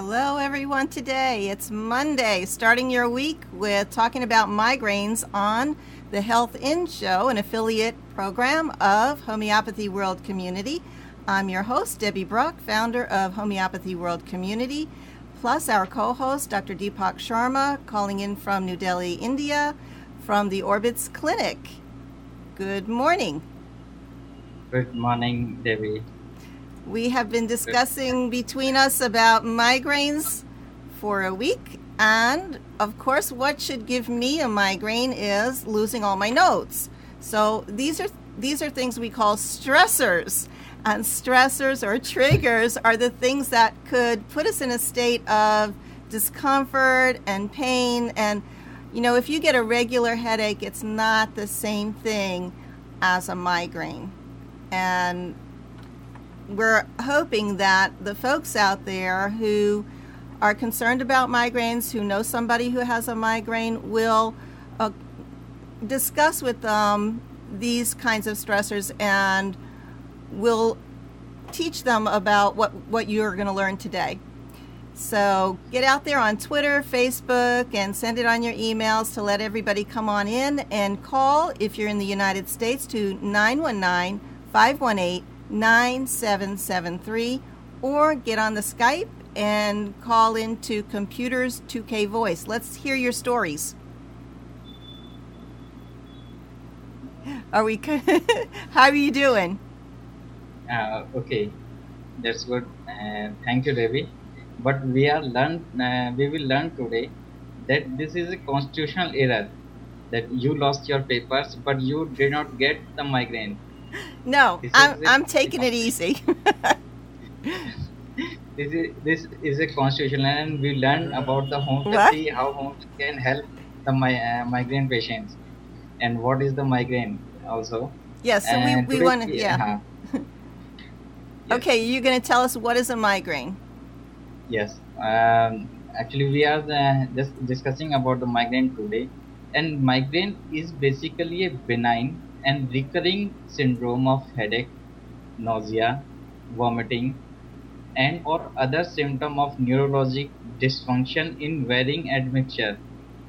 Hello, everyone. Today it's Monday, starting your week with talking about migraines on the Health In Show, an affiliate program of Homeopathy World Community. I'm your host, Debby Bruck, founder of Homeopathy World Community, plus our co-host, Dr. Deepak Sharma, calling in from New Delhi, India, from the Orbits Clinic. Good morning. Good morning, Debbie. We have been discussing between us about migraines for a week, and of course what should give me a migraine is losing all my notes. So these are things we call stressors, and stressors or triggers are the things that could put us in a state of discomfort and pain. And if you get a regular headache, it's not the same thing as a migraine. And we're hoping that the folks out there who are concerned about migraines, who know somebody who has a migraine, will discuss with them these kinds of stressors and will teach them about what you're going to learn today. So get out there on Twitter, Facebook, and send it on your emails to let everybody come on in, and call, if you're in the United States, to 919-518-9773, or get on the Skype and call into Computers 2K Voice. Let's hear your stories. How are you doing? Okay, that's good. Thank you, Debbie. But we will learn today that this is a constitutional error, that you lost your papers, but you did not get the migraine. No, I'm taking it easy. This is a constitutional, and we learn about the homeopathy, how homeopathy can help the migraine patients, and what is the migraine also. Yes, so we want to, yeah. Yes. Okay, you're going to tell us what is a migraine. Yes, actually we are just discussing about the migraine today, and migraine is basically a benign and recurring syndrome of headache, nausea, vomiting, and or other symptom of neurologic dysfunction in varying admixture.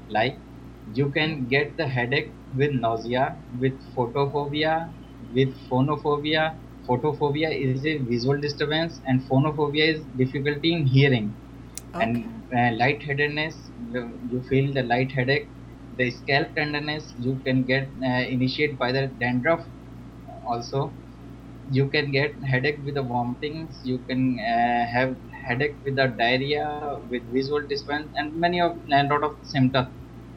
Like, you can get the headache with nausea, with photophobia, with phonophobia. Photophobia is a visual disturbance, and phonophobia is difficulty in hearing. Okay. And lightheadedness, you feel the light headache. The scalp tenderness, you can get initiated by the dandruff. Also, you can get headache with the vomitings. You can have headache with the diarrhea, with visual disturbance, and a lot of symptoms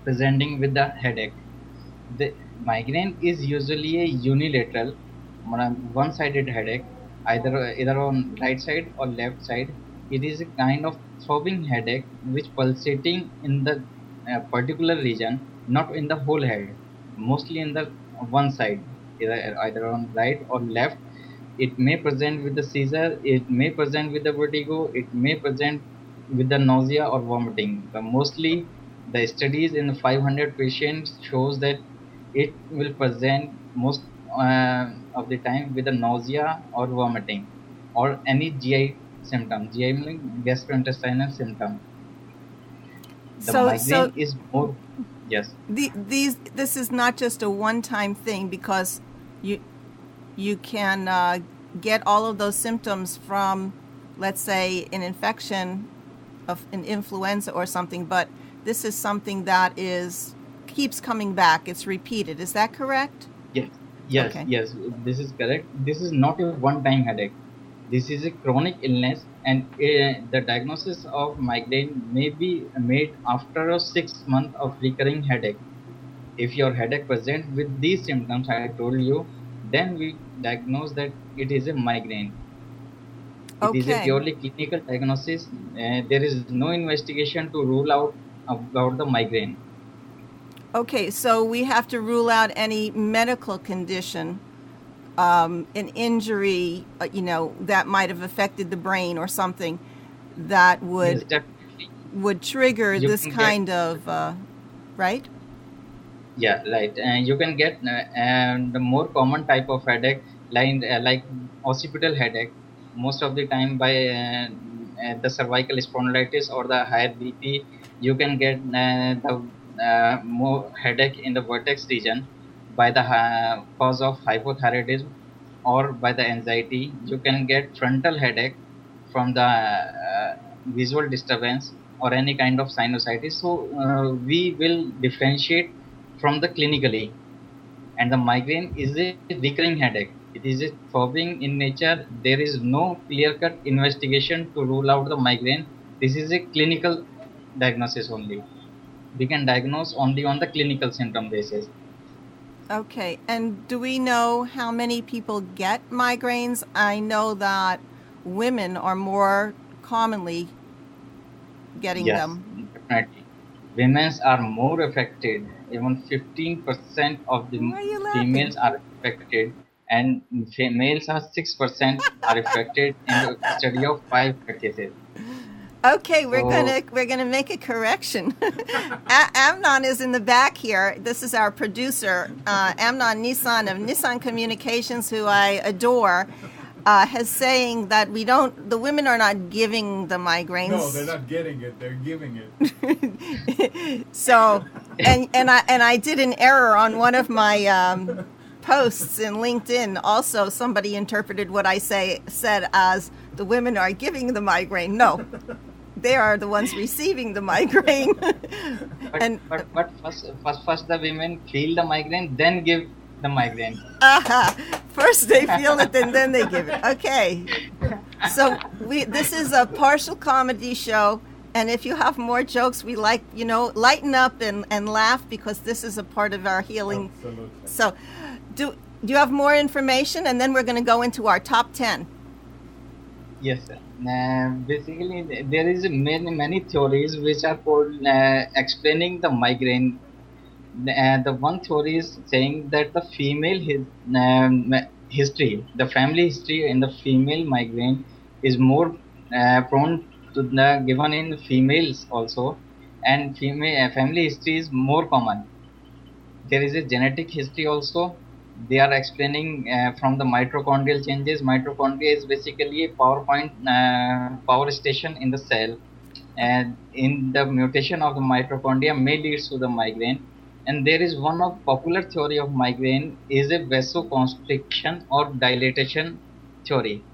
presenting with the headache. The migraine is usually a unilateral, one-sided headache, either on right side or left side. It is a kind of throbbing headache which pulsating in the particular region, not in the whole head, mostly in the one side, either on right or left. It may present with the seizure, it may present with the vertigo, it may present with the nausea or vomiting. But mostly the studies in 500 patients shows that it will present most of the time with the nausea or vomiting, or any GI symptom. GI meaning gastrointestinal symptom. The migraine is more. Yes. This is not just a one-time thing, because you can get all of those symptoms from, let's say, an infection of an influenza or something, but this is something that keeps coming back. It's repeated. Is that correct? Yes. Okay. Yes, this is correct. This is not a one-time headache. This is a chronic illness, and the diagnosis of migraine may be made after 6 months of recurring headache. If your headache presents with these symptoms I told you, then we diagnose that it is a migraine. Okay. It is a purely clinical diagnosis. There is no investigation to rule out about the migraine. Okay, so we have to rule out any medical condition, an injury, that might have affected the brain or something that would trigger this kind of, right? Yeah, right. And you can get the more common type of headache, like occipital headache, most of the time by the cervical spondylitis or the higher BP, you can get the more headache in the vertex region by the cause of hypothyroidism or by the anxiety. You can get frontal headache from the visual disturbance or any kind of sinusitis. So we will differentiate from the clinically. And the migraine is a recurring headache. It is a throbbing in nature. There is no clear-cut investigation to rule out the migraine. This is a clinical diagnosis only. We can diagnose only on the clinical symptom basis. Okay, and do we know how many people get migraines? I know that women are more commonly getting Yes, them. definitely. Women are more affected. Even 15% of the Why are you laughing? females are affected, and males are 6% are affected in the study of 5 cases. Okay, we're So gonna make a correction. Amnon is in the back here. This is our producer, Amnon Nissan of Nissan Communications, who I adore. Has saying that the women are not giving the migraines. No, they're not getting it. They're giving it. So, and I did an error on one of my posts in LinkedIn. Also, somebody interpreted what I said as the women are giving the migraine. No, they are the ones receiving the migraine. but first the women feel the migraine, then give the migraine. First they feel it, and then they give it. Okay. So this is a partial comedy show, and if you have more jokes, we like, lighten up and laugh, because this is a part of our healing. Absolutely. So do you have more information? And then we're going to go into our top 10. Yes, sir. Basically, there is many theories which are called explaining the migraine. The one theory is saying that the female history, the family history in the female migraine is more prone to the given in females also, and female family history is more common. There is a genetic history also. They are explaining from the mitochondrial changes. Mitochondria is basically a power station in the cell, and in the mutation of the mitochondria may leads to the migraine. And there is one of popular theory of migraine is a vasoconstriction or dilatation theory.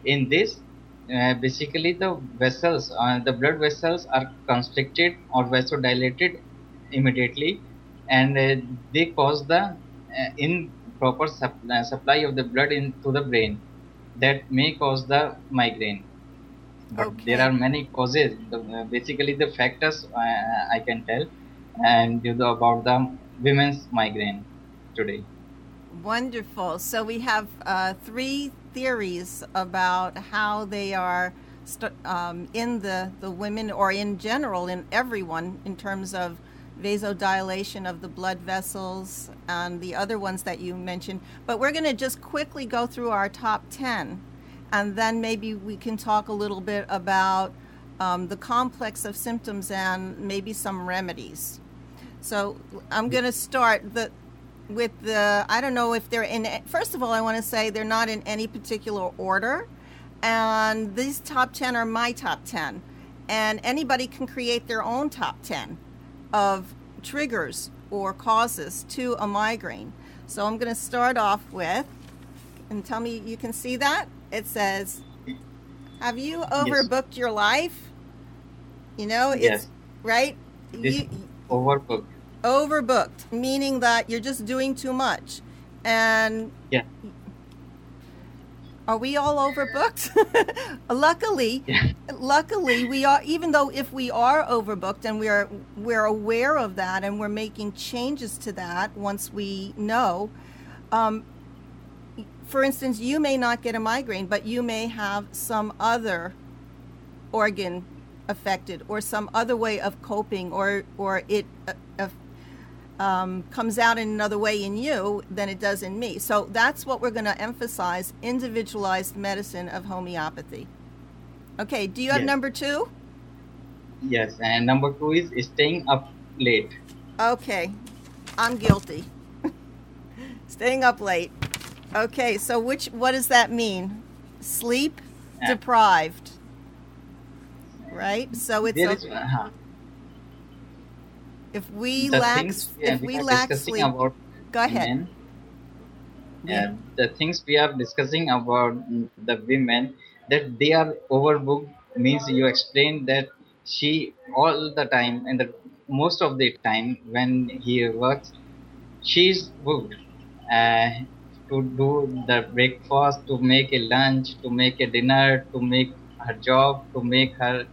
In this, basically the vessels, the blood vessels are constricted or vasodilated immediately, and they cause the improper supply of the blood into the brain that may cause the migraine. But Okay. there are many causes. Basically, the factors I can tell and about the women's migraine today. Wonderful. So we have 3 theories about how they are in the women, or in general in everyone, in terms of vasodilation of the blood vessels and the other ones that you mentioned. But we're going to just quickly go through our top 10, and then maybe we can talk a little bit about the complex of symptoms and maybe some remedies. So I'm going to start with the, I don't know if they're in, first of all, I want to say they're not in any particular order. And these top 10 are my top 10. And anybody can create their own top 10 of triggers or causes to a migraine. So I'm going to start off with, and tell me, you can see that? It says, have you overbooked your life? It's, Yes. right? This overbooked. Overbooked, meaning that you're just doing too much. And Yeah. are we all overbooked? Luckily we are, even though if we are overbooked, and we're aware of that, and we're making changes to that once we know. For instance, you may not get a migraine, but you may have some other organ affected, or some other way of coping, or it comes out in another way in you than it does in me. So that's what we're going to emphasize: individualized medicine of homeopathy. Okay, do you have Yes. number 2? Yes, and number 2 is staying up late. Okay, I'm guilty. Staying up late. Okay, so what does that mean? Sleep Yeah. deprived. right? So it's there a, is if we the lack things if we we are lack discussing sleep, about go ahead. women. We The things we are discussing about the women, that they are overbooked, means you explained that she all the time and the most of the time when he works, she is booked uh, to do the breakfast, to make a lunch, to make a dinner, to make her job, to make her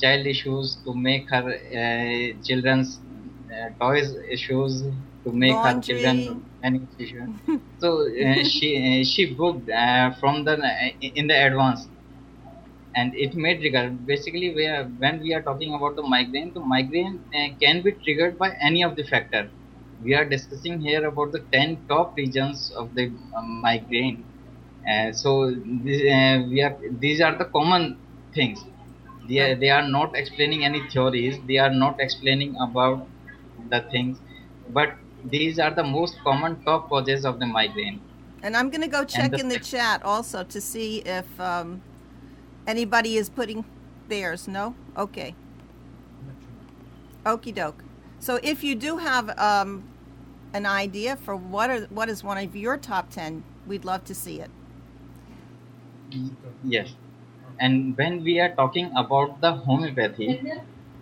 child issues, to make her children's toys issues, to make her laundry. children many issues. So she booked from the in the advance, and it may trigger. Basically, when we are talking about the migraine can be triggered by any of the factor. We are discussing here about the 10 top regions of the migraine. So these are the common things. Right. They are not explaining any theories. They are not explaining about the things, but these are the most common top causes of the migraine. And I'm going to go And check the in the chat also to see if anybody is putting theirs. No? Okay. Okie doke. So if you do have an idea for what is one of your top 10, we'd love to see it. yes, and when we are talking about the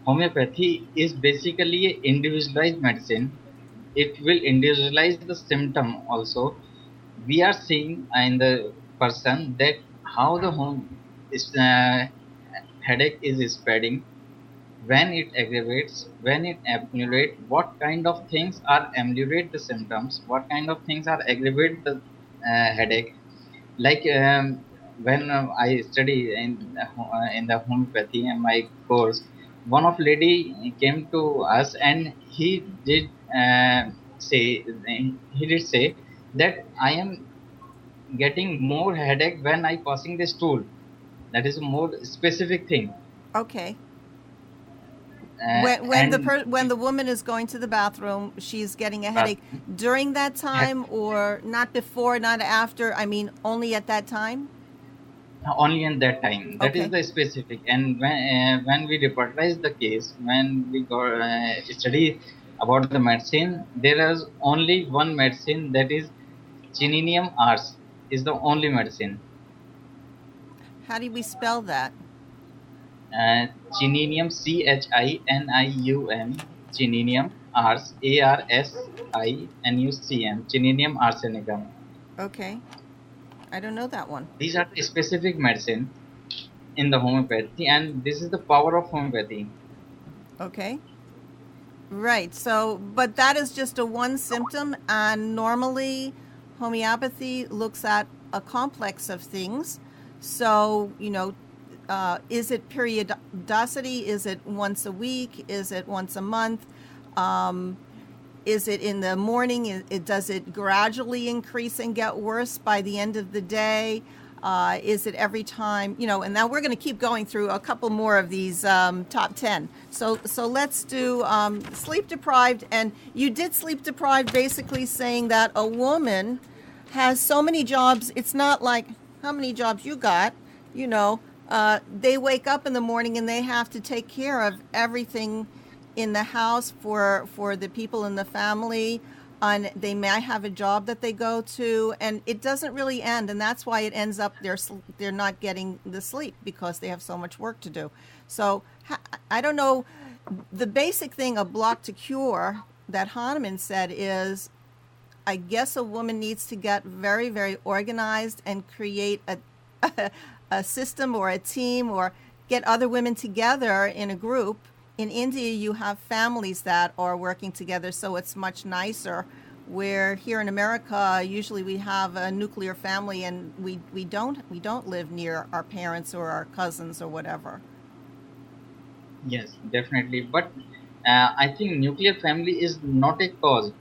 homeopathy is basically a individualized medicine. It will individualize the symptom also. We are seeing in the person that how the home is headache is spreading, when it aggravates, when it accumulates, what kind of things are ameliorate the symptoms, what kind of things are aggravate the headache. Like when I study in the homeopathy in my course, one of lady came to us and say he did say that I am getting more headache when I passing the stool. That is a more specific thing. Okay. Uh, and When the woman is going to the bathroom, she's getting a headache during that time, or not before, not after. I mean, only at that time. only in that time. That Okay. is the specific. And when we reporterize the case, when we go study about the medicine, there is only one medicine, that is Chininium ars is the only medicine. How do we spell that? Chininium, Chinium, Chininium ars, Arsinucm, Chininium arsenicum. Okay. I don't know that one. These are the specific medicine in the homeopathy, and this is the power of homeopathy. Okay. Right. So, but that is just a one symptom, and normally homeopathy looks at a complex of things. So, is it periodicity? Is it once a week? Is it once a month? Is it in the morning? Does it gradually increase and get worse by the end of the day? Is it every time? And now we're going to keep going through a couple more of these top 10. So let's do sleep deprived. And you did sleep deprived, basically saying that a woman has so many jobs. It's not like how many jobs you got. They wake up in the morning and they have to take care of everything in the house for the people in the family, and they may have a job that they go to, and it doesn't really end, and that's why it ends up they're not getting the sleep, because they have so much work to do. So I don't know, the basic thing of block to cure that Hahnemann said is, I guess a woman needs to get very, very organized and create a system or a team, or get other women together in a group. In India, you have families that are working together, so it's much nicer. Where here in America, usually we have a nuclear family, and we don't live near our parents or our cousins or whatever. Yes, definitely. But I think nuclear family is not a cause.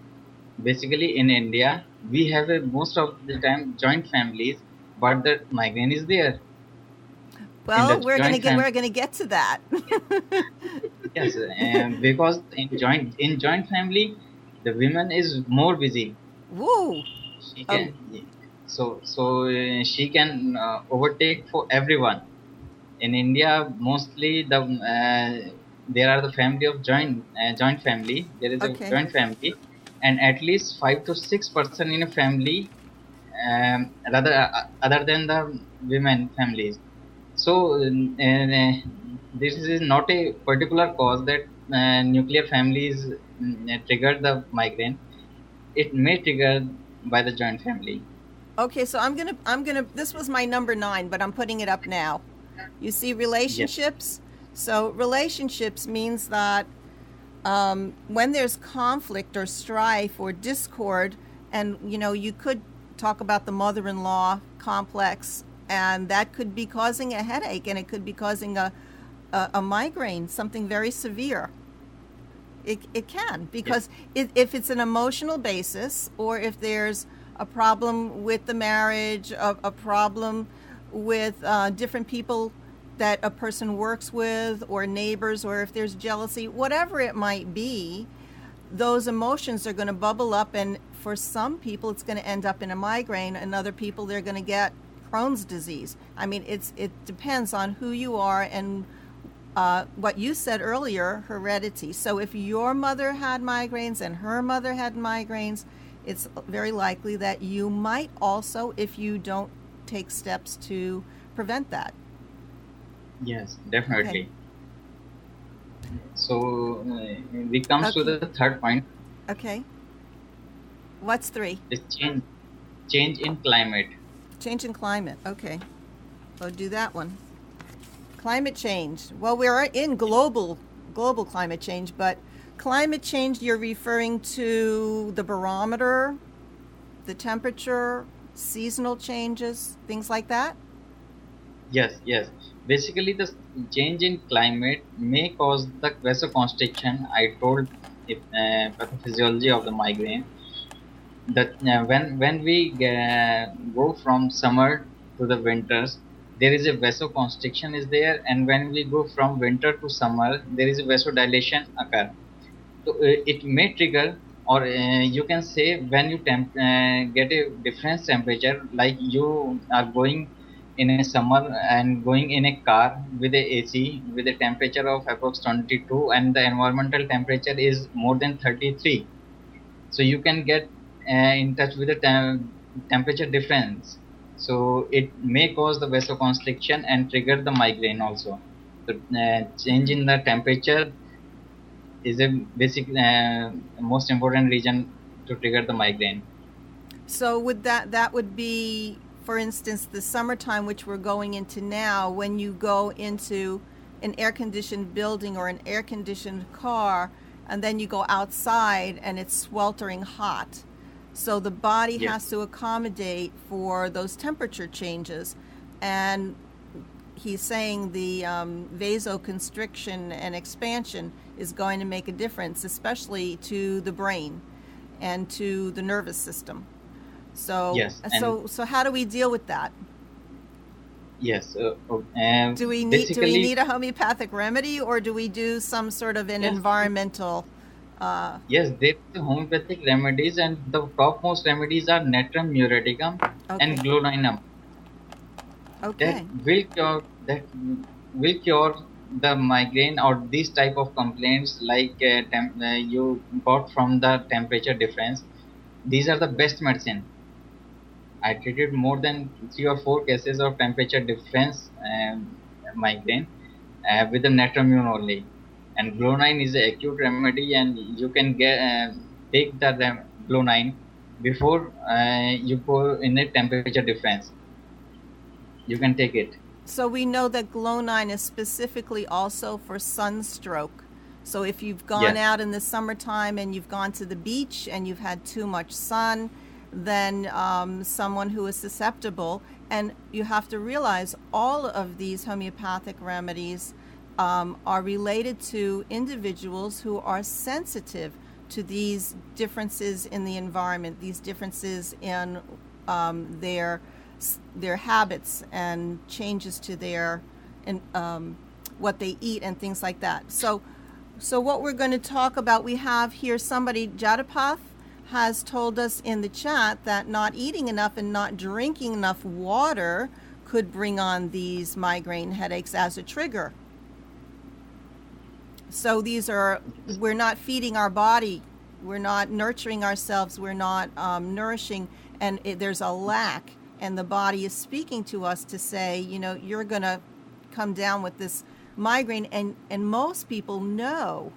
Basically, in India, we have most of the time joint families, but the migraine is there. Well, we're gonna get to that. Yes, because in joint family, the woman is more busy. Woo! She can she can overtake for everyone in India, mostly there are the family of joint family. There is a Okay. joint family, and at least 5 to 6 person in a family, rather other than the women families. So this is not a particular cause that nuclear families trigger the migraine. It may trigger by the joint family. Okay, so I'm gonna this was my number 9, but I'm putting it up now. You see Yes, relationships? So relationships means that when there's conflict or strife or discord, and you could talk about the mother-in-law complex, and that could be causing a headache, and it could be causing a migraine, something very severe. It can, because if it's an emotional basis, or if there's a problem with the marriage, a problem with different people that a person works with, or neighbors, or if there's jealousy, whatever it might be, those emotions are going to bubble up, and for some people it's going to end up in a migraine, and other people they're going to get Crohn's disease. I mean, it depends on who you are, and what you said earlier, heredity. So if your mother had migraines and her mother had migraines, it's very likely that you might also, if you don't take steps to prevent that. yes, definitely. Okay. So we comes to Okay. the third point, Okay. What's 3? is change in climate. Change in climate. Okay. So do that one. Climate change. Well, we're in global climate change, but climate change, you're referring to the barometer, the temperature, seasonal changes, things like that? Yes, yes. Basically, the change in climate may cause the vasoconstriction. I told if pathophysiology of the migraine, that when we go from summer to the winters, there is a vasoconstriction is there, and when we go from winter to summer, there is a vasodilation occur. So it may trigger, or you can say when you get a different temperature, like you are going in a summer and going in a car with a AC with a temperature of approx 22, and the environmental temperature is more than 33. So you can get in touch with the temperature difference. So it may cause the vasoconstriction and trigger the migraine also. The change in the temperature is a basic most important reason to trigger the migraine. So would that would be, for instance, the summertime, which we're going into now, when you go into an air-conditioned building or an air-conditioned car, and then you go outside and it's sweltering hot. So the body Yes, has to accommodate for those temperature changes. And he's saying the vasoconstriction and expansion is going to make a difference, especially to the brain and to the nervous system. So, yes, and so how do we deal with that? yes. Do we Basically, need a homeopathic remedy, or do we do some sort of an yes, environmental? yes. There are homeopathic remedies, and the topmost remedies are Natrum muriaticum and Okay, Gloninum. That okay. will cure the migraine or these type of complaints, like you got from the temperature difference. These are the best medicine. I treated more than 3 or 4 cases of temperature difference migraine with the Natramune only. And Glonine is an acute remedy, and you can get take the Glonine before you go in a temperature difference. You can take it. So we know that Glonine is specifically also for sunstroke. So if you've gone Yes, out in the summertime and you've gone to the beach and you've had too much sun, then someone who is susceptible, and you have to realize all of these homeopathic remedies are related to individuals who are sensitive to these differences in the environment, these differences in their habits and changes to their what they eat and things like that. So what we're going to talk about, we have here somebody, Jadapath, has told us in the chat that not eating enough and not drinking enough water could bring on these migraine headaches as a trigger. So we're not feeding our body, we're not nurturing ourselves, we're not nourishing, and there's a lack, and the body is speaking to us to say, you're going to come down with this migraine, and most people know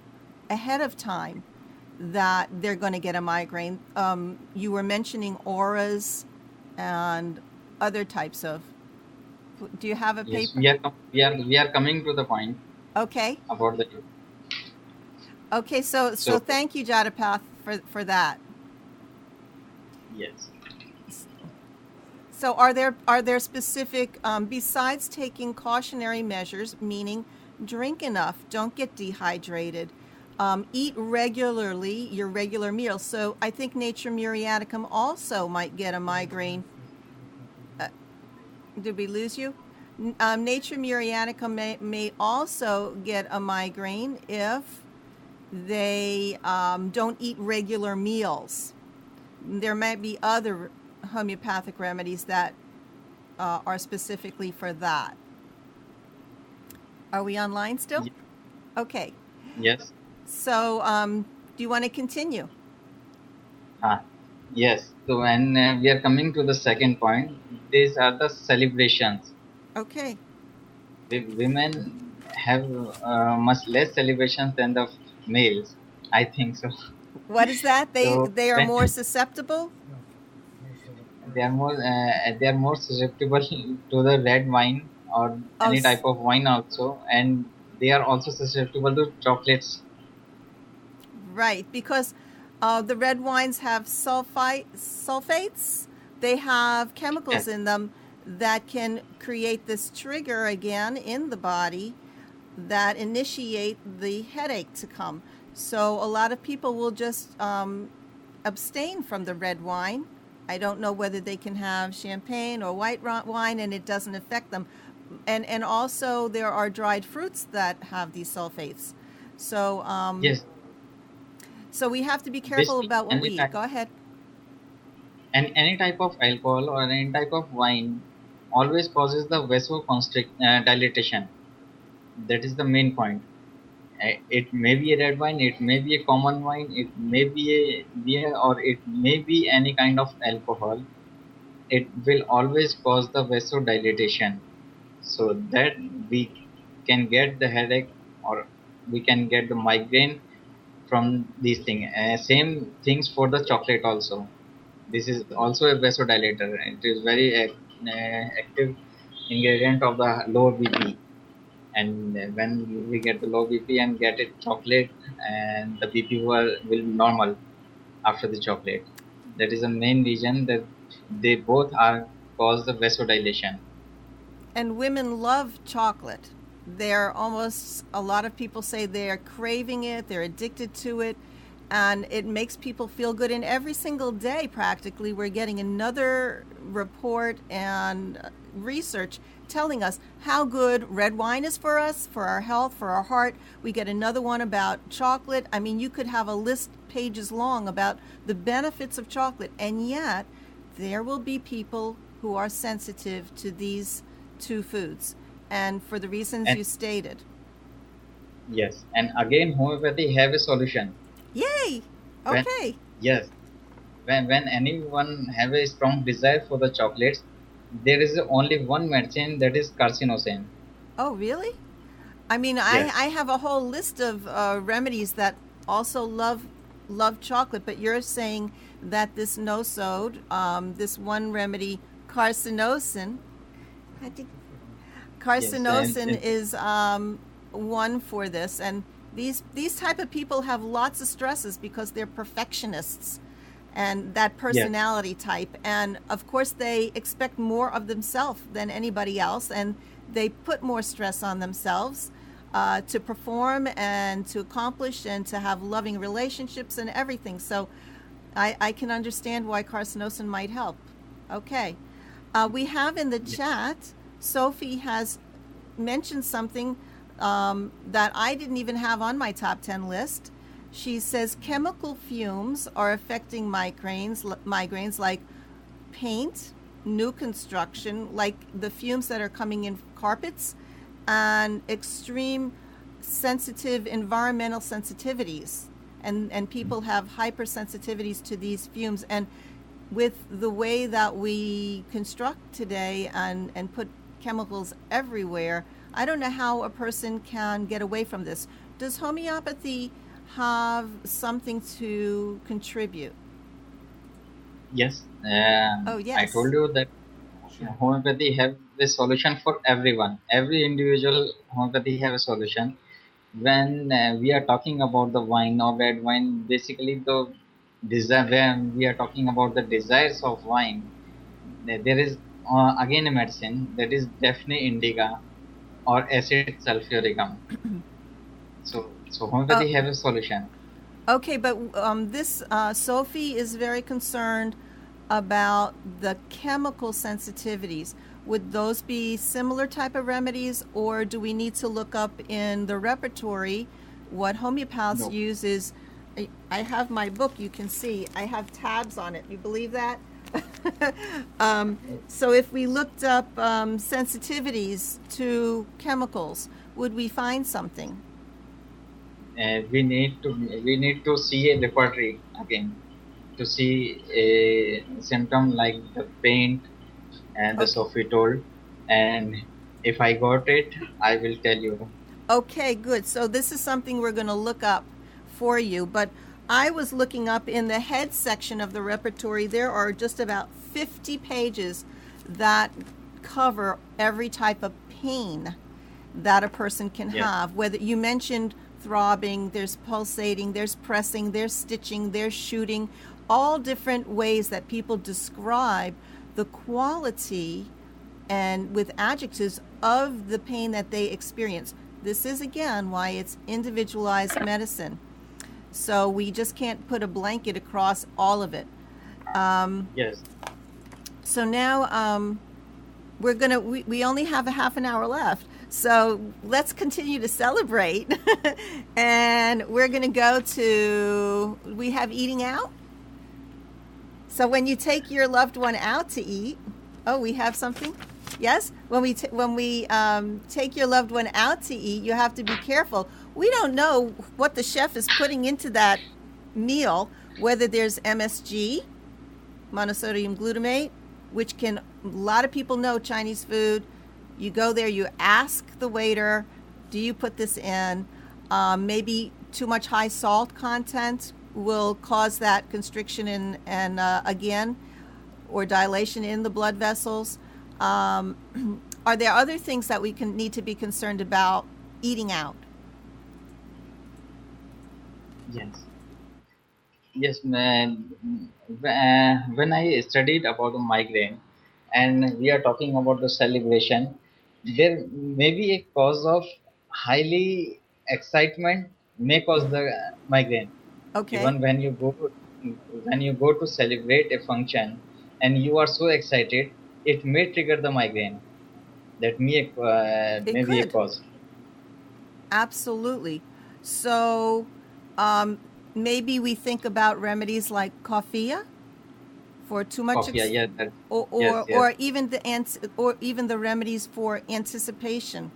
ahead of time that they're going to get a migraine. You were mentioning auras and other types of. Do you have a paper? Yes, we are coming to the point. Okay. About the. Okay, so thank you, Jadapath, for that. Yes. So are there specific, besides taking cautionary measures, meaning drink enough, don't get dehydrated, eat regularly, your regular meals. So I think Nature Muriaticum also might get a migraine. Did we lose you? Nature Muriaticum may also get a migraine if they don't eat regular meals. There might be other homeopathic remedies that are specifically for that. Are we online still? Yeah. Okay. Yes. So do you want to continue? Yes. So, and we are coming to the second point. These are the celebrations. Okay. Women have much less celebrations than the males. I think so. What is that? They are more susceptible? They are more susceptible to the red wine or any type of wine also, and they are also susceptible to chocolates. Right, because the red wines have sulfates. They have chemicals in them that can create this trigger again in the body that initiate the headache to come. So a lot of people will just abstain from the red wine. I don't know whether they can have champagne or white wine and it doesn't affect them. And also there are dried fruits that have these sulfates. So yes. So we have to be careful about what we eat. Go ahead. And any type of alcohol or any type of wine always causes the dilatation. That is the main point. It may be a red wine, it may be a common wine, it may be a beer, or it may be any kind of alcohol. It will always cause the vasodilatation, so that we can get the headache or we can get the migraine from these things. Same things for the chocolate also. This is also a vasodilator. It is very active ingredient of the low BP. And when we get the low BP and get it chocolate, and the BP will be normal after the chocolate. That is the main reason that they both are cause the vasodilation. And women love chocolate. They're almost, a lot of people say they're craving it, they're addicted to it, and it makes people feel good. And every single day, practically, we're getting another report and research telling us how good red wine is for us, for our health, for our heart. We get another one about chocolate. I mean, you could have a list pages long about the benefits of chocolate, and yet there will be people who are sensitive to these two foods, and for the reasons you stated. Yes, and again, homeopathy have a solution. Yay! Okay. When anyone have a strong desire for the chocolates, there is only one medicine, that is carcinosin. Oh, really? I mean, yes. I have a whole list of remedies that also love chocolate, but you're saying that this nosode, this one remedy, carcinosin is one for this. And these type of people have lots of stresses because they're perfectionists and that personality type, and of course they expect more of themselves than anybody else, and they put more stress on themselves to perform and to accomplish and to have loving relationships and everything. So I can understand why carcinosin might help. Okay. We have in the chat, Sophie has mentioned something that I didn't even have on my top 10 list. She says chemical fumes are affecting migraines like paint, new construction, like the fumes that are coming in carpets, and extreme sensitive environmental sensitivities, and people have hypersensitivities to these fumes. And with the way that we construct today and put chemicals everywhere, I don't know how a person can get away from this. Does homeopathy have something to contribute? Yes. Oh, I yes. told you that homeopathy have the solution for everyone. Every individual homeopathy have a solution. When we are talking about the wine or red wine, basically the desire. When we are talking about the desires of wine, there is again a medicine that is definitely indica or acid sulfuricum. So homeopathy have a solution. Okay, but this Sophie is very concerned about the chemical sensitivities. Would those be similar type of remedies, or do we need to look up in the repertory what homeopaths No. use? Is I have my book, you can see I have tabs on it. You believe that? So if we looked up sensitivities to chemicals, would we find something? We need to see a repertory again to see a symptom like the paint and the Okay. soffitol, and if I got it, I will tell you. Okay, good. So this is something we're going to look up for you. But I was looking up in the head section of the repertory. There are just about 50 pages that cover every type of pain that a person can Yes. have. Whether you mentioned throbbing, there's pulsating, there's pressing, there's stitching, there's shooting, all different ways that people describe the quality and with adjectives of the pain that they experience. This is again why it's individualized medicine. So we just can't put a blanket across all of it. Yes. So now we only have a half an hour left. So let's continue to celebrate. And we're going to go to, we have eating out. So when you take your loved one out to eat, oh, we have something? Yes? When we take your loved one out to eat, you have to be careful. We don't know what the chef is putting into that meal, whether there's MSG, monosodium glutamate, which can, a lot of people know Chinese food. You go there, you ask the waiter, do you put this in? Maybe too much high salt content will cause that constriction and again, or dilation in the blood vessels. Are there other things that we need to be concerned about eating out? Yes. Yes, man. When I studied about the migraine, and we are talking about the celebration, there may be a cause of highly excitement may cause the migraine. Okay. Even when you go to celebrate a function and you are so excited, it may trigger the migraine. That may It be a could. cause. Absolutely. So maybe we think about remedies like coffea for too much Coffee, yeah, or yes, yes. or even the remedies for anticipation.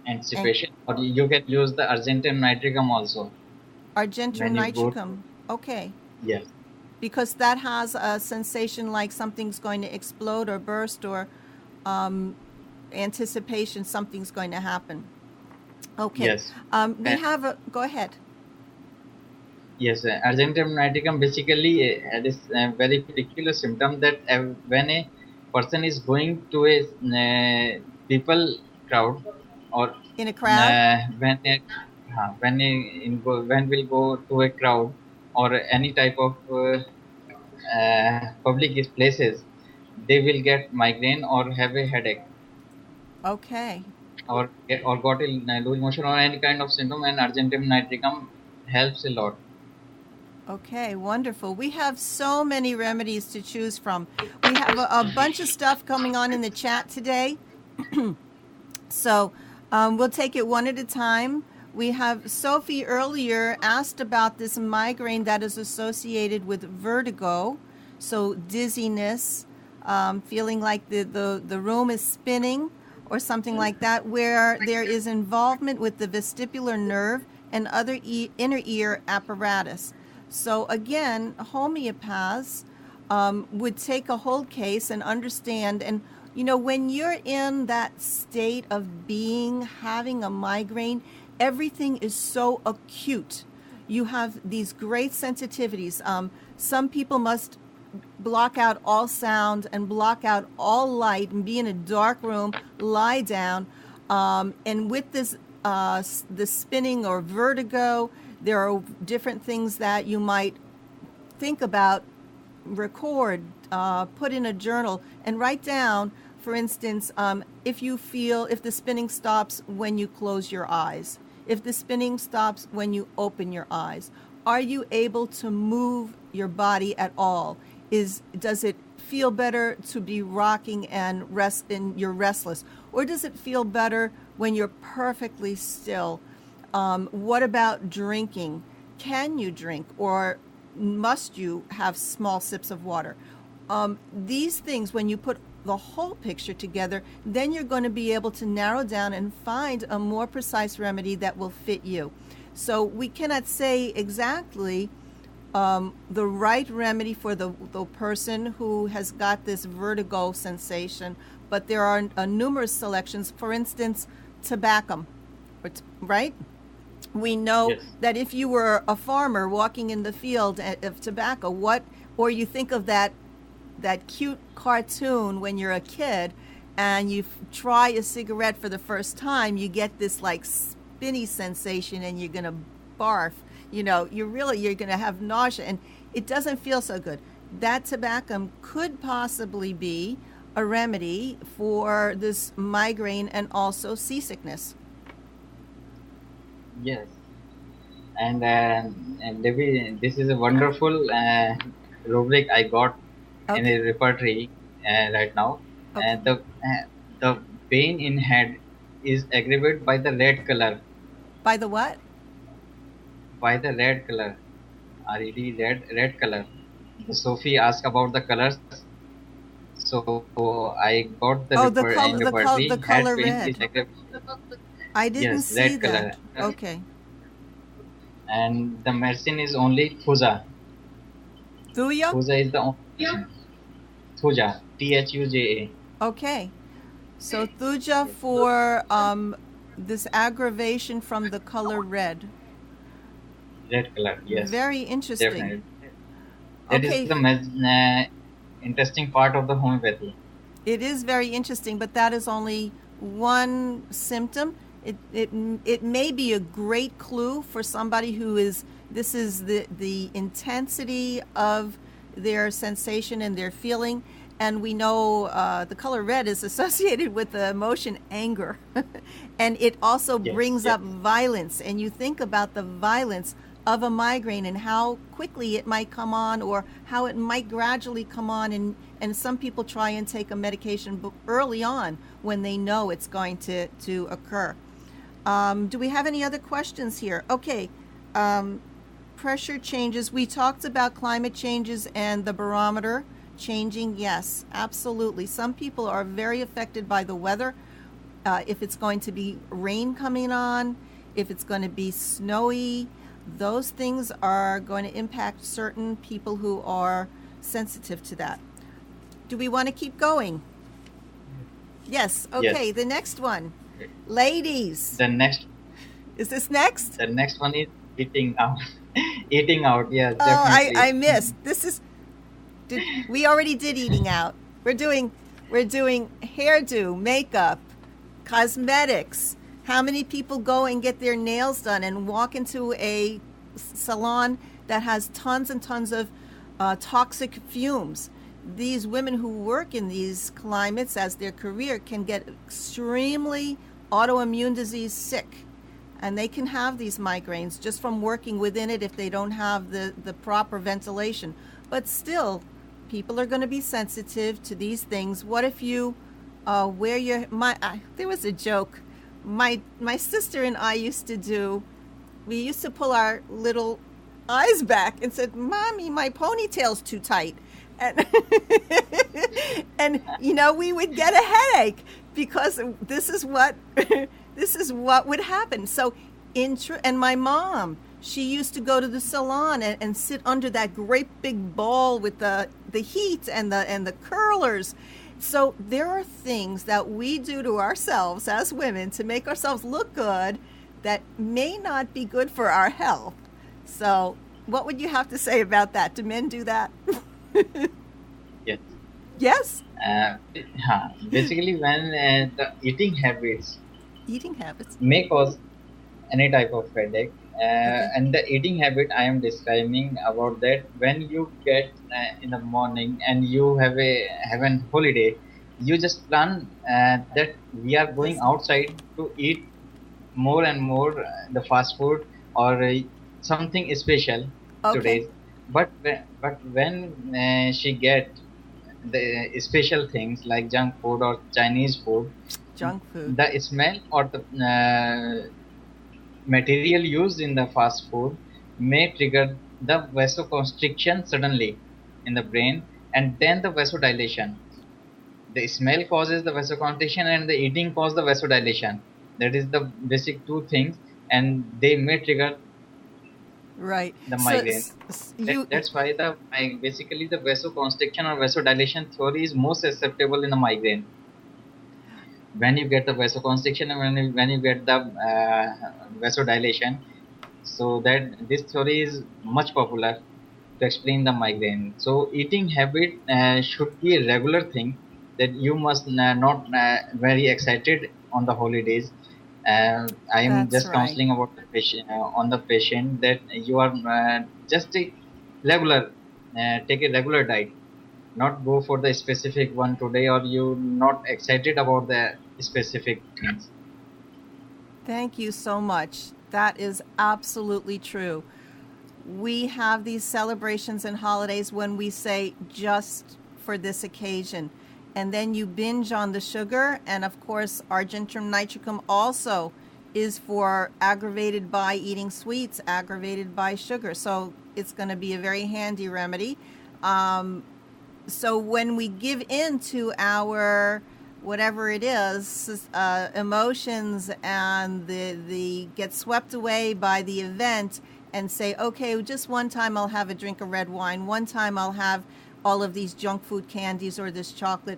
Anticipation, or you can use the argentum nitricum also. Argentum When you go nitricum. Okay. Yes. Because that has a sensation like something's going to explode or burst, or anticipation something's going to happen. Okay. Yes. We have a, go ahead. Yes, argentum nitricum basically it is a very peculiar symptom that when a person is going to a people crowd, or In a crowd? when we'll go to a crowd or any type of public places, they will get migraine or have a headache, Okay. or got a loose motion or any kind of symptom, and argentum nitricum helps a lot. Okay, wonderful. We have so many remedies to choose from. We have a bunch of stuff coming on in the chat today. So we'll take it one at a time. We have Sophie earlier asked about this migraine that is associated with vertigo, so dizziness, feeling like the room is spinning or something like that, where there is involvement with the vestibular nerve and other inner ear apparatus. So again, homeopaths would take a whole case and understand, and when you're in that state of being, having a migraine, everything is so acute. You have these great sensitivities. Some people must block out all sound and block out all light and be in a dark room, lie down. And with this the spinning or vertigo, there are different things that you might think about, record, put in a journal, and write down. For instance, if the spinning stops when you close your eyes, if the spinning stops when you open your eyes, are you able to move your body at all? Does it feel better to be rocking and you're restless, or does it feel better when you're perfectly still? What about drinking? Can you drink, or must you have small sips of water? These things, when you put the whole picture together, then you're going to be able to narrow down and find a more precise remedy that will fit you. So we cannot say exactly the right remedy for the person who has got this vertigo sensation, but there are numerous selections. For instance, tobacco, right? We know that if you were a farmer walking in the field of tobacco, or you think of that cute cartoon when you're a kid and you try a cigarette for the first time, you get this like spinny sensation and you're going to barf. You're going to have nausea and it doesn't feel so good. That tobacco could possibly be a remedy for this migraine and also seasickness. Yes, and Debbie, this is a wonderful rubric I got in a repertory right now. Okay. The pain in head is aggravated by the red color. By the what? By the red color. Red color. Sophie asked about the colors. So I got the the color red. I didn't yes, see red that. Color. Okay. And the medicine is only Thuja. Thuja? Thuja is the only medicine. Thuja. Thuja. Okay. So Thuja for this aggravation from the color red. Red color, yes. Very interesting. Definitely. That is the interesting part of the homeopathy. It is very interesting, but that is only one symptom. It may be a great clue for somebody this is the intensity of their sensation and their feeling. And we know the color red is associated with the emotion anger. And it also brings up violence. And you think about the violence of a migraine and how quickly it might come on, or how it might gradually come on. And some people try and take a medication early on when they know it's going to occur. Do we have any other questions here? Okay. Pressure changes. We talked about climate changes and the barometer changing. Yes, absolutely. Some people are very affected by the weather. If it's going to be rain coming on, if it's going to be snowy, those things are going to impact certain people who are sensitive to that. Do we want to keep going? Yes. Okay. Yes. The next one. Ladies. The next. Is this next? The next one is eating out. Eating out. Yes. Oh, definitely. I missed. We already did eating out. We're doing hairdo, makeup, cosmetics. How many people go and get their nails done and walk into a salon that has tons and tons of toxic fumes? These women who work in these climates as their career can get extremely autoimmune disease sick. And they can have these migraines just from working within it if they don't have the proper ventilation. But still, people are going to be sensitive to these things. What if you wear there was a joke my sister and I used to do. We used to pull our little eyes back and said, "Mommy, my ponytail's too tight." And, and we would get a headache because this is what this is what would happen. So and my mom, she used to go to the salon and sit under that great big ball with the heat and the curlers. So there are things that we do to ourselves as women to make ourselves look good that may not be good for our health. So what would you have to say about that? Do men do that? Yes. Yes? Basically, when the eating habits Eating habits. may cause any type of headache, Okay. and the eating habit I am describing about that, when you get in the morning and you have an holiday, you just plan that we are going Yes. outside to eat more and more the fast food or something special Okay. today. But when she get the special things like junk food or Chinese food, Junk food. the smell or the material used in the fast food may trigger the vasoconstriction suddenly in the brain, and then the vasodilation. The smell causes the vasoconstriction and the eating causes the vasodilation. That is the basic two things, and they may trigger Right. the So migraine. That's why basically the vasoconstriction or vasodilation theory is most susceptible in a migraine. When you get the vasoconstriction and when you get the vasodilation, so that this theory is much popular to explain the migraine. So eating habit should be a regular thing, that you must not very excited on the holidays. I am that's just right. counseling about the patient, on the patient, that you are just regular, take a regular diet, not go for the specific one today, or you not excited about the specific things. Thank you so much. That is absolutely true. We have these celebrations and holidays when we say just for this occasion. And then you binge on the sugar. And of course, argentum nitricum also is for aggravated by eating sweets, aggravated by sugar. So it's going to be a very handy remedy. So when we give in to our whatever it is, emotions, and the get swept away by the event, and say, okay, just one time I'll have a drink of red wine, one time I'll have all of these junk food candies or this chocolate,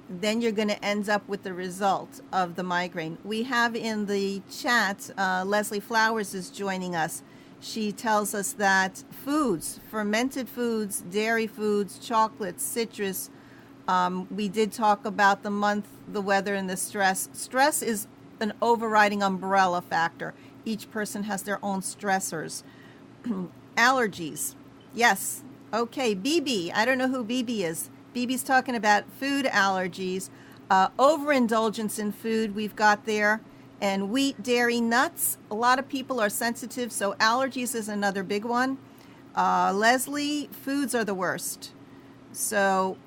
then you're going to end up with the result of the migraine. We have in the chat, Leslie Flowers is joining us. She tells us that foods, fermented foods, dairy foods, chocolates, citrus. We did talk about the month, the weather, and the stress. Stress is an overriding umbrella factor. Each person has their own stressors. Allergies. Yes. Okay, BB. I don't know who BB is. BB's talking about food allergies. Overindulgence in food we've got there. And wheat, dairy, nuts. A lot of people are sensitive, so allergies is another big one. Leslie, foods are the worst. So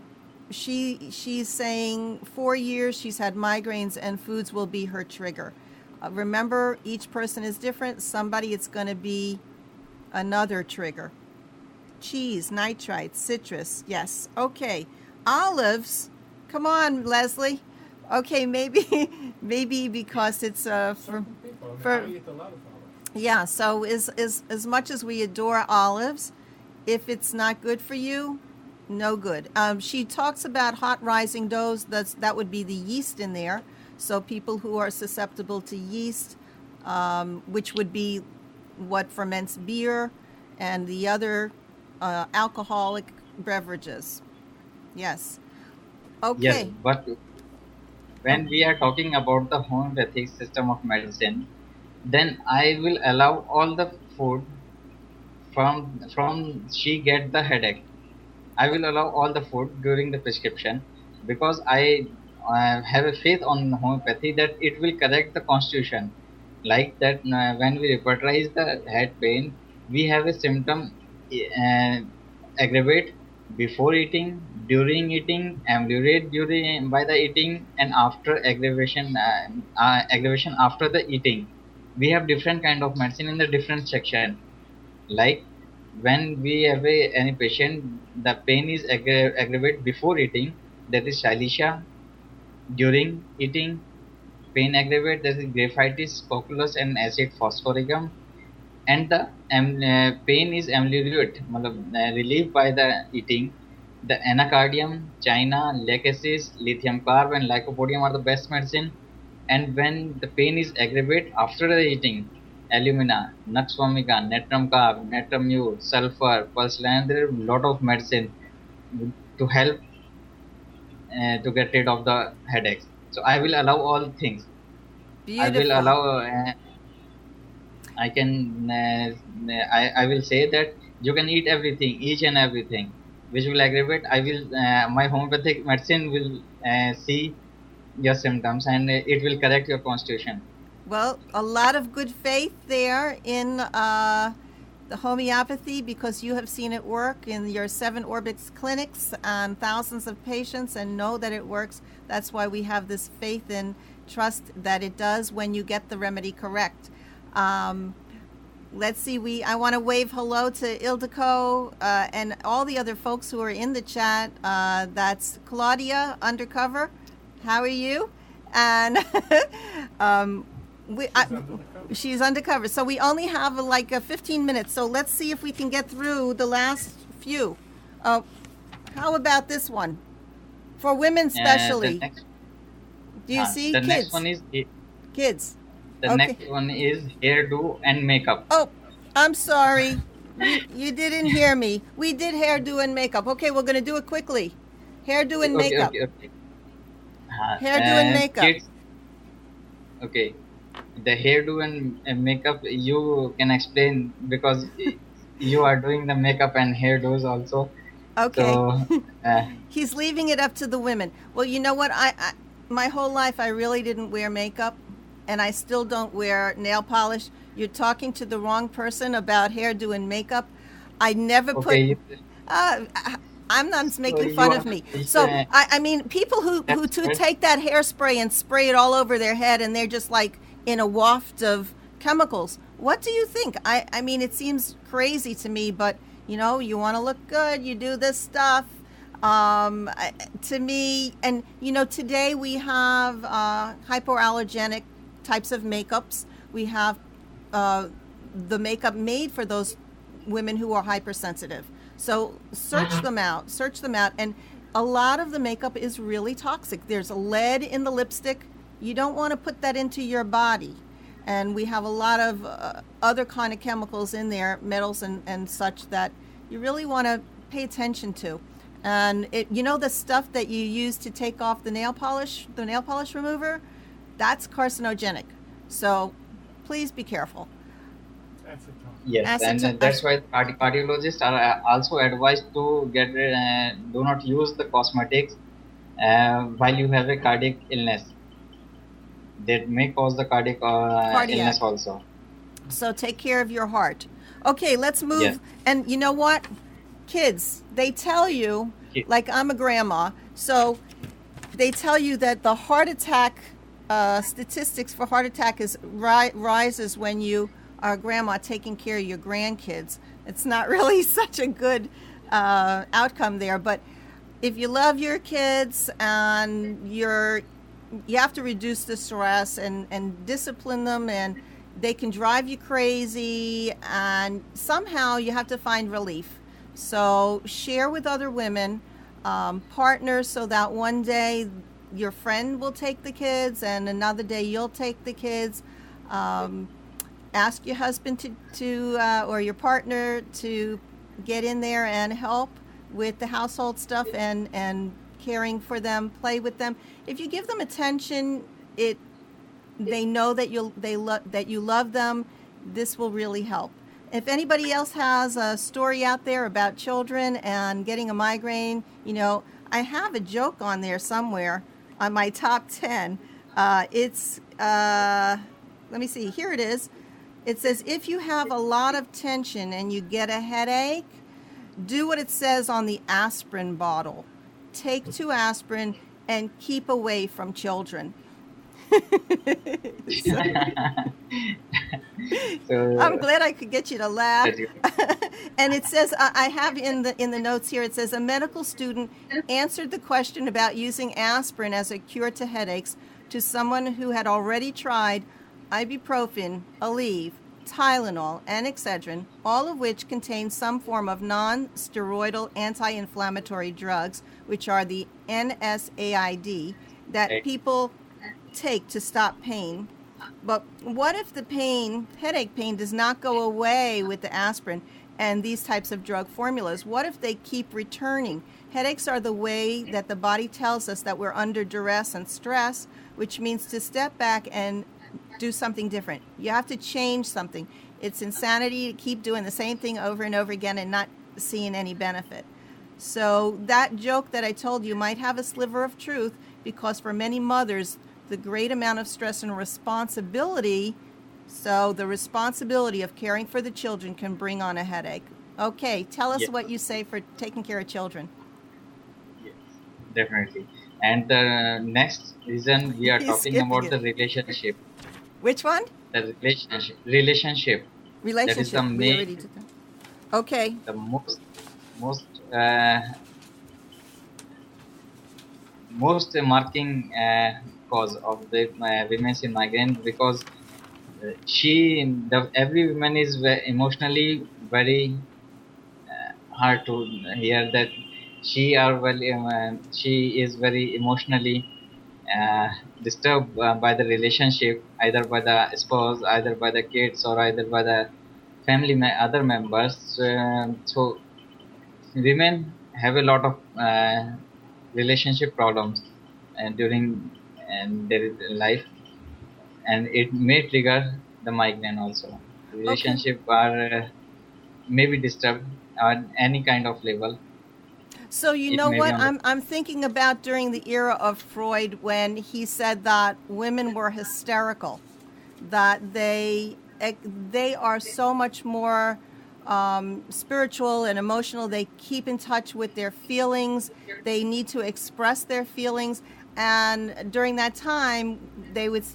she's saying 4 years she's had migraines and foods will be her trigger. Remember, each person is different. Somebody, it's going to be another trigger. Cheese, nitrites, citrus. Yes. Okay. Olives. Come on, Leslie. Okay, maybe because it's Some people, I eat a lot of olives. yeah. So as much as we adore olives, if it's not good for you, no good. She talks about hot rising doughs. That would be the yeast in there. So people who are susceptible to yeast, which would be what ferments beer and the other alcoholic beverages. Yes. Yes, Okay. but when we are talking about the homeopathic system of medicine, then I will allow all the food from she get the headache. I will allow all the food during the prescription, because I have a faith on homeopathy that it will correct the constitution. Like that, when we repertorize the head pain, we have a symptom uh, aggravate before eating, during eating, ameliorate during by the eating, and after aggravation after the eating. We have different kind of medicine in the different section. Like when we have any patient, the pain is aggravated before eating, that is Shalisha. During eating, pain aggravate, that is Graphitis, Cocculus, and acid phosphoricum. And the pain is ameliorated, relieved by the eating. The anacardium, china, lachesis, lithium carb, and lycopodium are the best medicine. And when the pain is aggravated after the eating, alumina, nux vomica, natrum carb, natrum mute, sulfur, purslane, there are a lot of medicine to help to get rid of the headaches. So I will allow all things. Beautiful. I will allow. I can. I will say that you can eat everything, each and everything, which will aggravate. I will. My homeopathic medicine will see your symptoms, and it will correct your constitution. Well, a lot of good faith there in the homeopathy, because you have seen it work in your 7 Orbix clinics and thousands of patients and know that it works. That's why we have this faith and trust that it does when you get the remedy correct. Let's see, I want to wave hello to Ildiko and all the other folks who are in the chat. That's Claudia Undercover. How are you? And she's undercover. So we only have like 15 minutes. So let's see if we can get through the last few. How about this one? For women especially. Do you see? The kids? next one is kids. The Okay. next one is hairdo and makeup. Oh, I'm sorry. You didn't hear me. We did hairdo and makeup. Okay, we're going to do it quickly. Hairdo and makeup. Okay. Hairdo and makeup. Kids, okay. The hairdo and makeup, you can explain because you are doing the makeup and hairdos also. Okay. So, He's leaving it up to the women. Well, you know what? I my whole life I really didn't wear makeup, and I still don't wear nail polish. You're talking to the wrong person about hairdo and makeup. I never put. I'm not making fun of me. So I mean, people who take that hairspray and spray it all over their head, and they're just like in a waft of chemicals. What do you think? I mean, it seems crazy to me, but you know, you want to look good, you do this stuff. To me, and you know, today we have hypoallergenic types of makeups. We have the makeup made for those women who are hypersensitive. So search them out, and a lot of the makeup is really toxic. There's lead in the lipstick. You don't want to put that into your body. And we have a lot of other kind of chemicals in there, metals and such, that you really want to pay attention to. And you know, the stuff that you use to take off the nail polish remover, that's carcinogenic. So please be careful. Yes, and that's why cardiologists are also advised to do not use the cosmetics while you have a cardiac illness. That may cause the cardiac illness also. So take care of your heart. Okay, let's move. Yes. And you know what? Kids, they tell you, like I'm a grandma, so they tell you that the heart attack statistics for heart attack rises when you are a grandma taking care of your grandkids. It's not really such a good outcome there, but if you love your kids and you have to reduce the stress and discipline them, and they can drive you crazy, and somehow you have to find relief. So share with other women, partners, so that one day your friend will take the kids and another day you'll take the kids. Ask your husband to or your partner to get in there and help with the household stuff and caring for them, play with them. If you give them attention, they know that you love them. This will really help. If anybody else has a story out there about children and getting a migraine, you know, I have a joke on there somewhere on my top 10. It's let me see. Here it is. It says, if you have a lot of tension and you get a headache, do what it says on the aspirin bottle. Take 2 aspirin and keep away from children. So I'm glad I could get you to laugh. that you- And it says, I have in the notes here, it says a medical student answered the question about using aspirin as a cure to headaches to someone who had already tried ibuprofen, Aleve, Tylenol, and Excedrin, all of which contain some form of non-steroidal anti-inflammatory drugs, which are the NSAID, that Right. people take to stop pain. But what if the headache pain does not go away with the aspirin and these types of drug formulas? What if they keep returning? Headaches are the way that the body tells us that we're under duress and stress, which means to step back and do something different. You have to change something. It's insanity to keep doing the same thing over and over again and not seeing any benefit. So that joke that I told you might have a sliver of truth, because for many mothers, the great amount of stress and responsibility, so the responsibility of caring for the children can bring on a headache. Okay, tell us Yes. what you say for taking care of children. Yes, definitely. And the next reason we are He's talking skipping about it. the relationship. Which one? The relationship. That is Relationship. the We main, already did that. Okay. the most marking cause of the women's migraine, because every woman is emotionally very hard to hear that she is very emotionally uh, disturbed by the relationship, either by the spouse, either by the kids, or either by the other members. So women have a lot of relationship problems during their life, and it may trigger the migraine also. Okay. Relationship are may be disturbed on any kind of level. So you It know may be what on the I'm thinking about during the era of Freud, when he said that women were hysterical, that they are so much more spiritual and emotional. They keep in touch with their feelings. They need to express their feelings, and during that time,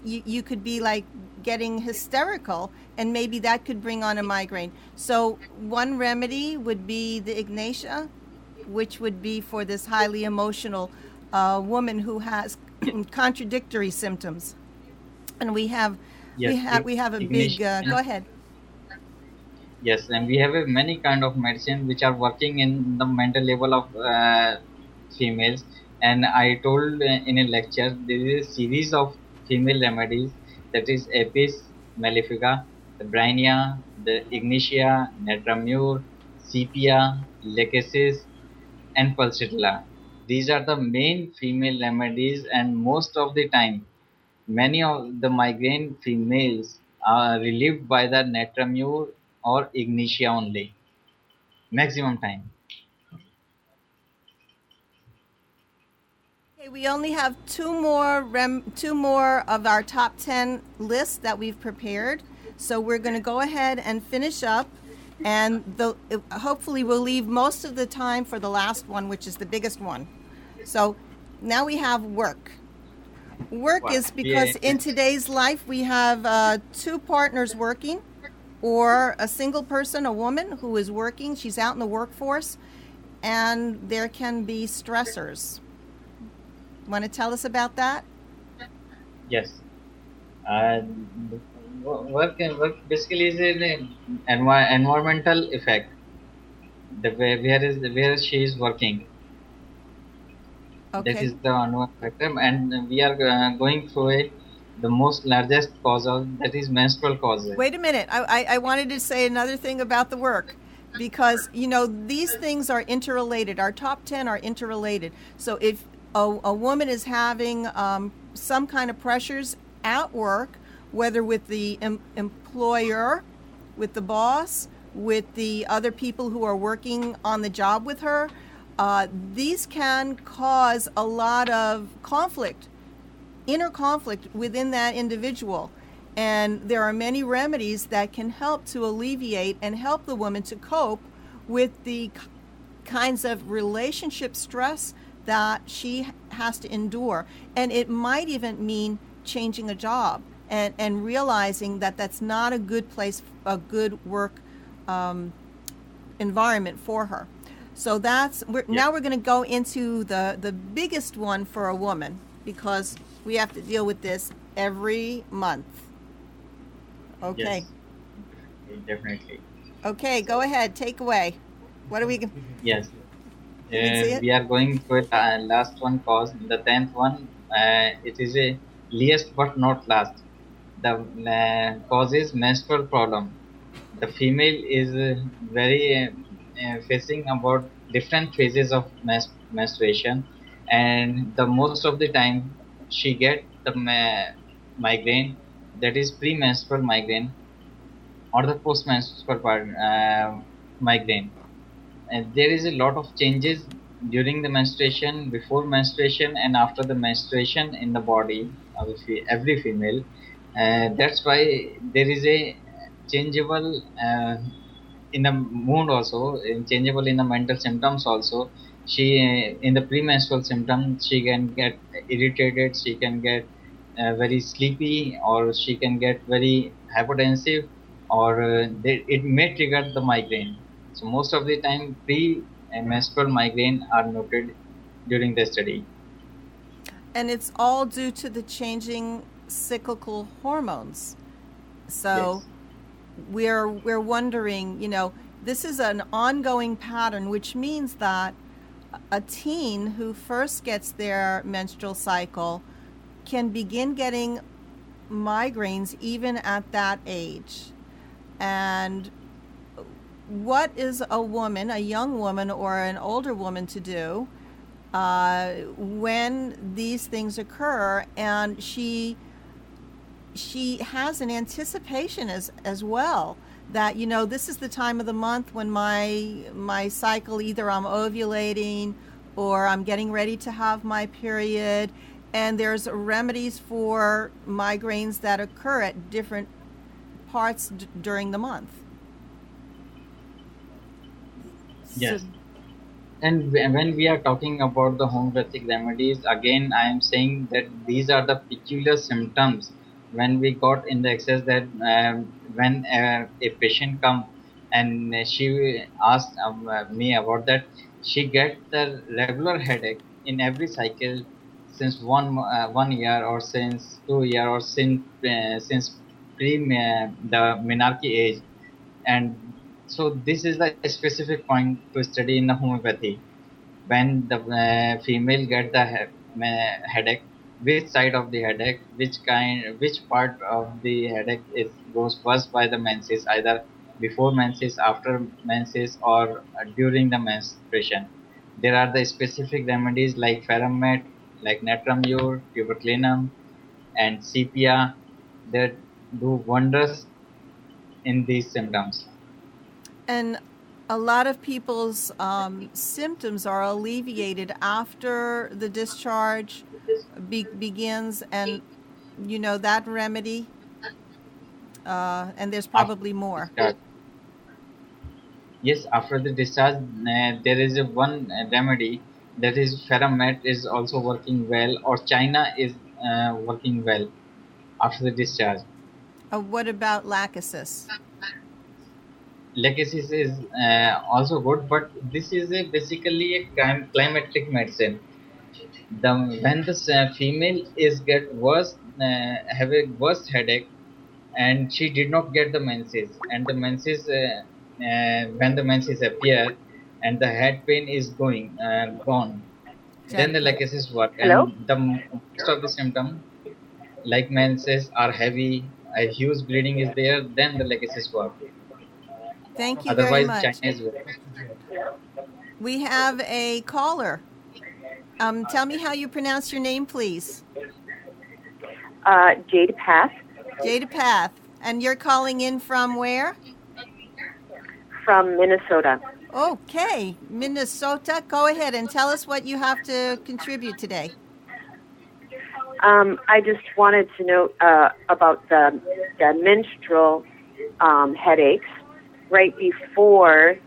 you could be like getting hysterical, and maybe that could bring on a migraine. So one remedy would be the Ignatia, which would be for this highly emotional woman who has contradictory symptoms. And we have yes, we have a big ignition. go ahead. Yes, and we have a many kind of medicine which are working in the mental level of females. And I told in a lecture there is a series of female remedies, that is Apis mellifica, the Brainia, the Ignitia, Netramure, Sepia, Lachesis, and Pulsatilla. These are the main female remedies, and most of the time, many of the migraine females are relieved by the Netramure or Ignitia only, maximum time. Okay, we only have two more of our top 10 lists that we've prepared. So we're going to go ahead and finish up, and hopefully we'll leave most of the time for the last one, which is the biggest one. So now we have work. Work Wow. is because Yeah. in today's life we have two partners working, or a single person, a woman who is working. She's out in the workforce, and there can be stressors. Want to tell us about that? Yes. Uh, work basically is an environmental effect. Where she is working. That Okay. is the environmental factor, and we are going through the most largest cause of, that is menstrual causes. Wait a minute. I wanted to say another thing about the work, because these things are interrelated. Our top 10 are interrelated. So if a woman is having some kind of pressures at work, whether with the employer, with the boss, with the other people who are working on the job with her, these can cause a lot of conflict, inner conflict within that individual. And there are many remedies that can help to alleviate and help the woman to cope with the kinds of relationship stress that she has to endure. And it might even mean changing a job. and realizing that that's not a good place, a good work environment for her. So now we're going to go into the biggest one for a woman, because we have to deal with this every month. Okay. Yes, definitely. Okay, go ahead. Take away. What are we? Yes. You can see it? We are going to the last one cause, the 10th one. It is a least but not last. The cause is menstrual problem. The female is very facing about different phases of menstruation, and the most of the time she get the migraine, that is premenstrual migraine or the postmenstrual migraine. And there is a lot of changes during the menstruation, before menstruation, and after the menstruation in the body of every female. That's why there is a changeable in the mood also, changeable in the mental symptoms also. She in the premenstrual symptoms, she can get irritated, she can get very sleepy, or she can get very hypotensive, or it may trigger the migraine. So most of the time, pre-menstrual migraine are noted during the study. And it's all due to the changing cyclical hormones. So we're wondering, this is an ongoing pattern, which means that a teen who first gets their menstrual cycle can begin getting migraines even at that age. And what is a woman, a young woman or an older woman, to do when these things occur? And she has an anticipation as well that, this is the time of the month when my cycle, either I'm ovulating or I'm getting ready to have my period, and there's remedies for migraines that occur at different parts during the month. Yes. And when we are talking about the homeopathic remedies, again, I am saying that these are the peculiar symptoms when we got in the excess, that when a patient comes and she asked me about that, she gets the regular headache in every cycle since 1 year, or since 2 years, or since pre the menarche age. And so this is the specific point to study in the homeopathy. When the female get the headache, which side of the headache, which part of the headache goes first by the menses, either before menses, after menses, or during the menstruation. There are the specific remedies like ferromet, like natramur, tuberculinum, and sepia that do wonders in these symptoms. And a lot of people's symptoms are alleviated after the discharge begins, and that remedy, and there's probably more. Yes, after the discharge, there is one remedy, that is ferromet is also working well, or China is working well after the discharge. What about lachesis? Lachesis is also good, but this is basically a climatic medicine. When the female is get worse, have a worse headache, and she did not get the menses, and the menses when the menses appear and the head pain is gone, then the lachesis work. And the most of the symptom, like menses are heavy, a huge bleeding is there, then the lachesis work. Thank you Otherwise, very much. China is We have a caller. Tell me how you pronounce your name, please. Jada Path. Jada Path. And you're calling in from where? From Minnesota. Okay, Minnesota. Go ahead and tell us what you have to contribute today. I just wanted to know about the menstrual headaches right before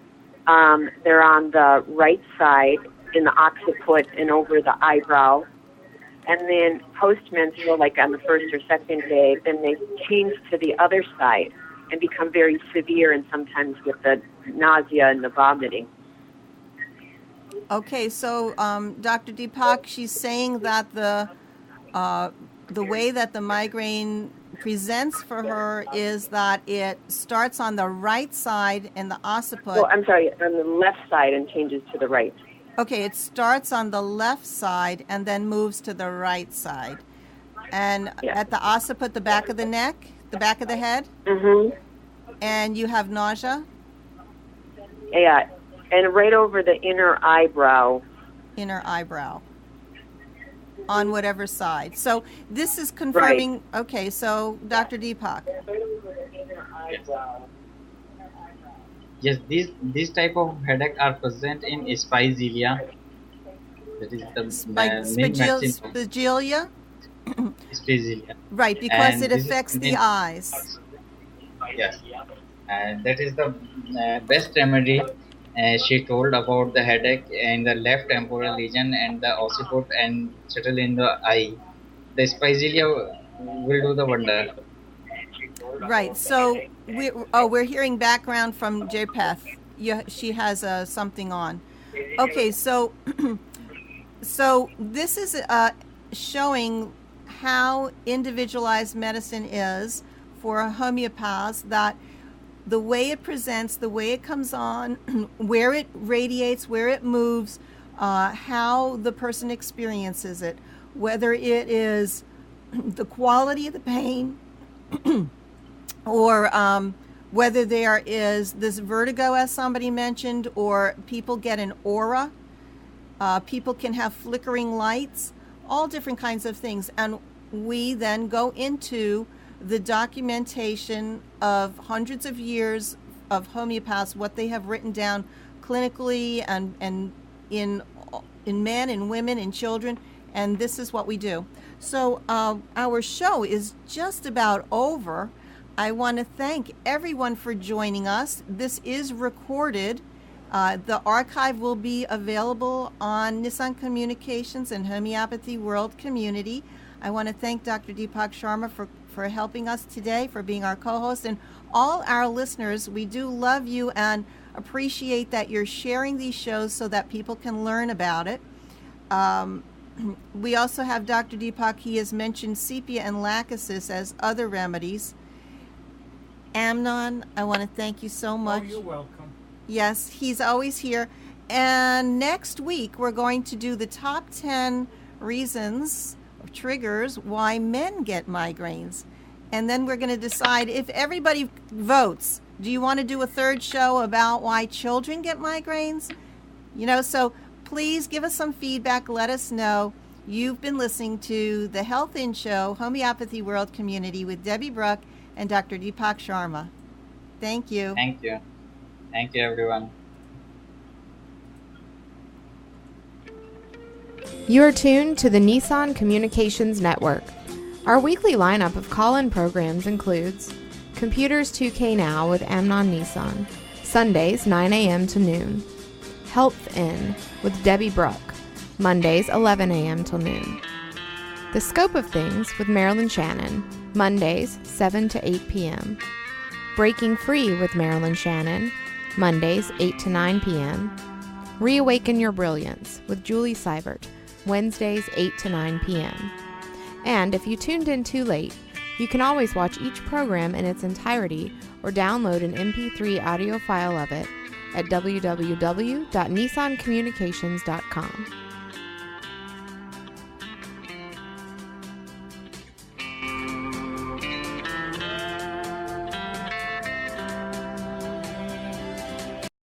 they're on the right side in the occiput and over the eyebrow. and then post-menstrual, like on the first or second day, then they change to the other side and become very severe, and sometimes with the nausea and the vomiting. Okay, so Dr. Deepak, she's saying that the way that the migraine presents for her is that it starts on the right side in the occiput. Well, I'm sorry, on the left side and changes to the right. Okay, it starts on the left side and then moves to the right side. And at the occiput, the back of the neck, the back of the head? Mm-hmm. And you have nausea? Yeah, and right over the inner eyebrow. Inner eyebrow. On whatever side. So this is confirming. Right. Okay, so Dr. Deepak. Yes, these type of headache are present in spigelia. That is the main medicine. Spigelia? Spigelia. Right, because it affects the eyes. Yes, and that is the best remedy. She told about the headache in the left temporal region and the occiput and settle in the eye. The spigelia will do the wonder. Right. So we're hearing background from Japheth. She has something on. Okay. So so this is showing how individualized medicine is for homeopaths, that the way it presents, the way it comes on, where it radiates, where it moves, how the person experiences it, whether it is the quality of the pain or whether there is this vertigo, as somebody mentioned, or people get an aura, people can have flickering lights, all different kinds of things. And we then go into the documentation of hundreds of years of homeopaths, what they have written down clinically and in men and women and children, and this is what we do. So our show is just about over. I want to thank everyone for joining us. This is recorded. The archive will be available on Nissan Communications and Homeopathy World Community. I want to thank Dr. Deepak Sharma for helping us today, for being our co-host, and all our listeners. We do love you and appreciate that you're sharing these shows so that people can learn about it. We also have Dr. Deepak. He has mentioned sepia and lachesis as other remedies. Amnon, I want to thank you so much. Oh, you're welcome. Yes, he's always here. And next week, we're going to do the top 10 reasons, triggers, why men get migraines. And then we're going to decide, if everybody votes, do you want to do a third show about why children get migraines? So please give us some feedback. Let us know. You've been listening to the Health In Show, Homeopathy World Community with Debby Bruck and Dr. Deepak Sharma. Thank you. Thank you. Thank you, everyone. You are tuned to the Nissan Communications Network. Our weekly lineup of call-in programs includes Computers 2K Now with Amnon Nissan, Sundays 9 a.m. to noon. Health In with Debby Bruck, Mondays 11 a.m. till noon. The Scope of Things with Marilyn Shannon, Mondays 7 to 8 p.m. Breaking Free with Marilyn Shannon, Mondays 8 to 9 p.m. Reawaken Your Brilliance with Julie Seibert, Wednesdays 8 to 9 p.m. And if you tuned in too late, you can always watch each program in its entirety or download an MP3 audio file of it at www.nissancommunications.com.